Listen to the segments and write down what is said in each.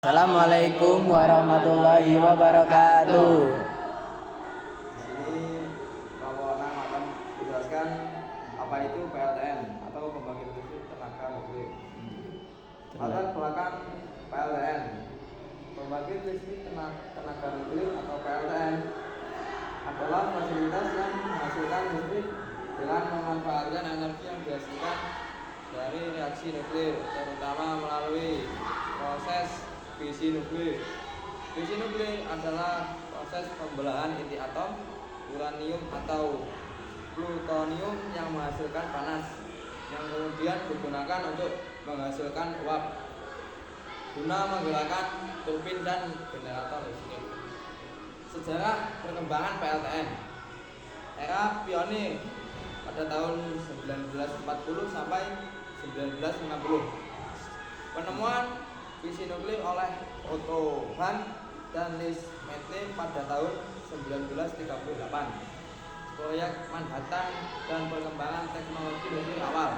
Assalamualaikum warahmatullahi wabarakatuh. Di sini Bapak Onang akan menjelaskan apa itu PLTN atau pembangkit listrik tenaga nuklir. Latar belakang PLTN. Pembangkit listrik tenaga nuklir atau PLTN adalah fasilitas yang menghasilkan listrik dengan memanfaatkan energi yang dihasilkan dari reaksi nuklir, terutama melalui proses fisi nuklir. Fisi nuklir adalah proses pembelahan inti atom uranium atau plutonium yang menghasilkan panas yang kemudian digunakan untuk menghasilkan uap guna menggerakkan turbin dan generator listrik. Sejarah perkembangan PLTN. Era pionir pada tahun 1940 sampai 1950. Penemuan fisi nuklir oleh Otto Hahn dan Louis Mette pada tahun 1938. Proyek Manhattan dan perkembangan teknologi nuklir awal.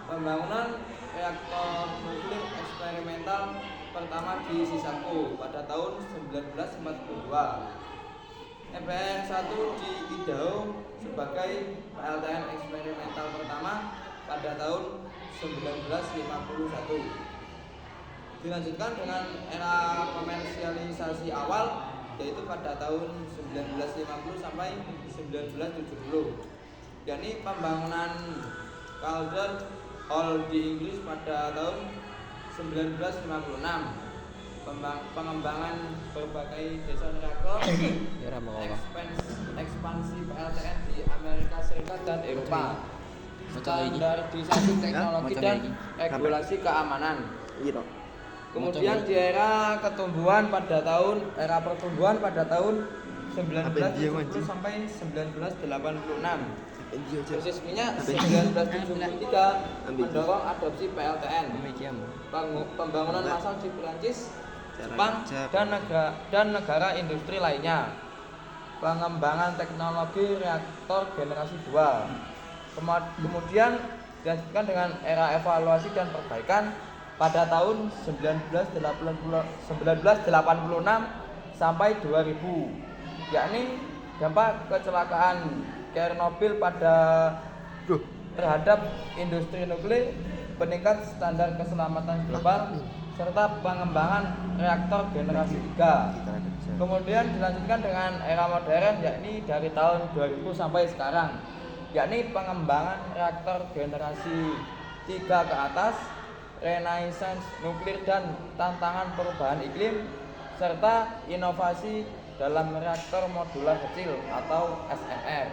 Pembangunan reaktor nuklir eksperimental pertama di Chicago pada tahun 1942. EPR-1 di Idaho sebagai PLTN eksperimental pertama pada tahun 1951. Dilanjutkan dengan era komersialisasi awal yaitu pada tahun 1950 sampai 1970, yakni pembangunan Calder Hall di Inggris pada tahun 1956. Pengembangan berbagai desa reaktor, ekspansi PLTN di Amerika Serikat dan Eropa, standarisasi teknologi dan regulasi keamanan. Kemudian di era pertumbuhan pada tahun 1970 sampai 1986. Persisnya 1973 mendorong adopsi PLTN. Pembangunan massal di Perancis, Jepang, dan negara industri lainnya. Pengembangan teknologi reaktor generasi 2. Kemudian dilanjutkan dengan era evaluasi dan perbaikan pada tahun 1986 sampai 2000, yakni dampak kecelakaan Chernobyl terhadap industri nuklir, peningkat standar keselamatan global, serta pengembangan reaktor generasi 3. Kemudian dilanjutkan dengan era modern, yakni dari tahun 2000 sampai sekarang, yakni pengembangan reaktor generasi 3 ke atas, renaissance nuklir dan tantangan perubahan iklim, serta inovasi dalam reaktor modular kecil atau SMR.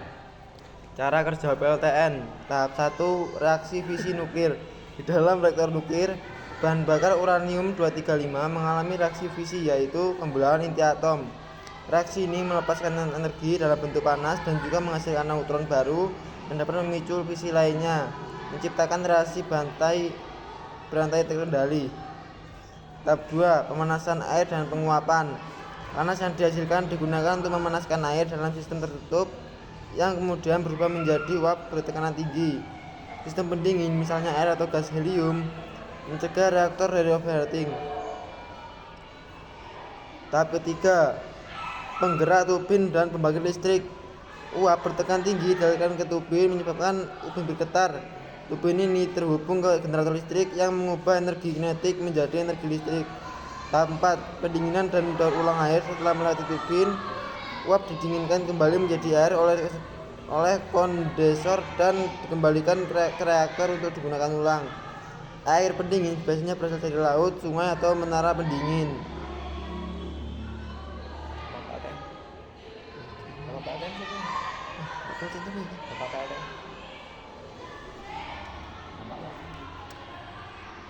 Cara kerja PLTN. Tahap 1, reaksi fisi nuklir. Di dalam reaktor nuklir, bahan bakar uranium 235 mengalami reaksi fisi, yaitu pembelahan inti atom. Reaksi ini melepaskan energi dalam bentuk panas dan juga menghasilkan neutron baru dan dapat memicu fisi lainnya, menciptakan reaksi berantai terkendali. Tahap 2, pemanasan air dan penguapan. Panas yang dihasilkan digunakan untuk memanaskan air dalam sistem tertutup yang kemudian berubah menjadi uap bertekanan tinggi. Sistem pendingin, misalnya air atau gas helium, mencegah reaktor dari overheating. Tahap ketiga, penggerak turbin dan pembangkit listrik. Uap bertekanan tinggi dialirkan ke turbin menyebabkan turbin bergetar. Turbin ini terhubung ke generator listrik yang mengubah energi kinetik menjadi energi listrik. Tahap 4, pendinginan dan daur ulang air. Setelah melewati turbin, uap didinginkan kembali menjadi air oleh kondensor dan dikembalikan ke reaktor untuk digunakan ulang. Air pendingin biasanya berasal dari laut, sungai, atau menara pendingin.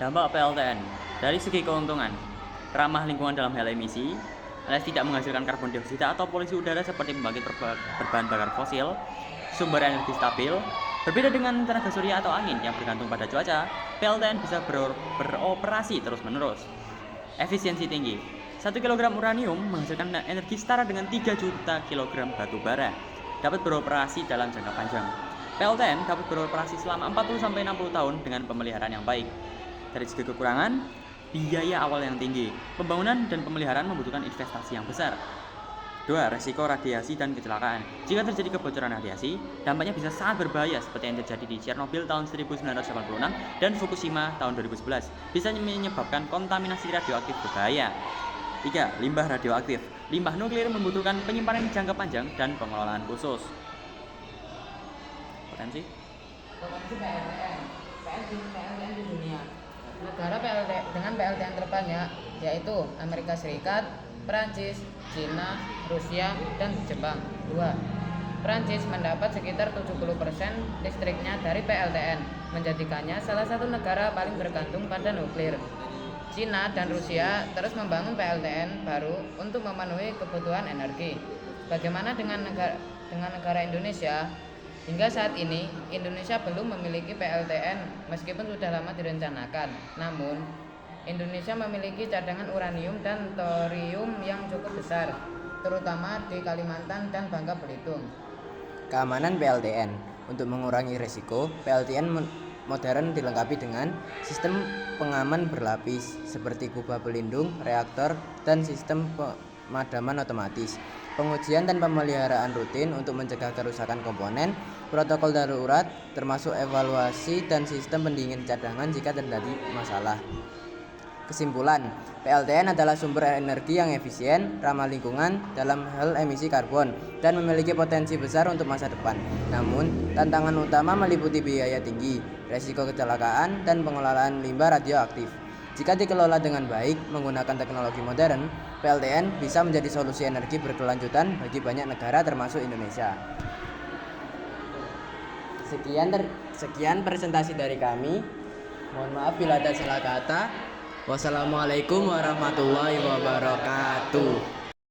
Dampak PLTN. Dari segi keuntungan, ramah lingkungan dalam hal emisi, alias tidak menghasilkan karbon dioksida atau polusi udara seperti pembangkit berbahan bakar fosil, sumber energi stabil. Berbeda dengan tenaga surya atau angin yang bergantung pada cuaca, PLTN bisa beroperasi terus-menerus. Efisiensi tinggi. 1 kg uranium menghasilkan energi setara dengan 3 juta kg batu bara. Dapat beroperasi dalam jangka panjang. PLTN dapat beroperasi selama 40-60 tahun dengan pemeliharaan yang baik. Dari segi kekurangan, biaya awal yang tinggi. Pembangunan dan pemeliharaan membutuhkan investasi yang besar. 2. Resiko radiasi dan kecelakaan. Jika terjadi kebocoran radiasi, dampaknya bisa sangat berbahaya seperti yang terjadi di Chernobyl tahun 1986 dan Fukushima tahun 2011. Bisa menyebabkan kontaminasi radioaktif berbahaya. 3. Limbah radioaktif. Limbah nuklir membutuhkan penyimpanan jangka panjang dan pengelolaan khusus. Potensi PLTN di dunia. Negara dengan PLTN terbanyak yaitu Amerika Serikat, Prancis, Cina, Rusia, dan Jepang. 2. Prancis mendapat sekitar 70% listriknya dari PLTN, menjadikannya salah satu negara paling bergantung pada nuklir. Cina dan Rusia terus membangun PLTN baru untuk memenuhi kebutuhan energi. Bagaimana dengan negara Indonesia? Hingga saat ini, Indonesia belum memiliki PLTN meskipun sudah lama direncanakan. Namun, Indonesia memiliki cadangan uranium dan thorium yang cukup besar, terutama di Kalimantan dan Bangka Belitung. Keamanan PLTN. Untuk mengurangi risiko, PLTN modern dilengkapi dengan sistem pengaman berlapis seperti kubah pelindung, reaktor, dan sistem pemadaman otomatis. Pengujian dan pemeliharaan rutin untuk mencegah kerusakan komponen, protokol darurat, termasuk evaluasi dan sistem pendingin cadangan jika terjadi masalah. Kesimpulan, PLTN adalah sumber energi yang efisien, ramah lingkungan dalam hal emisi karbon, dan memiliki potensi besar untuk masa depan. Namun, tantangan utama meliputi biaya tinggi, resiko kecelakaan, dan pengelolaan limbah radioaktif. Jika dikelola dengan baik menggunakan teknologi modern, PLTN bisa menjadi solusi energi berkelanjutan bagi banyak negara termasuk Indonesia. Sekian presentasi dari kami. Mohon maaf bila ada salah kata. Wassalamualaikum warahmatullahi wabarakatuh.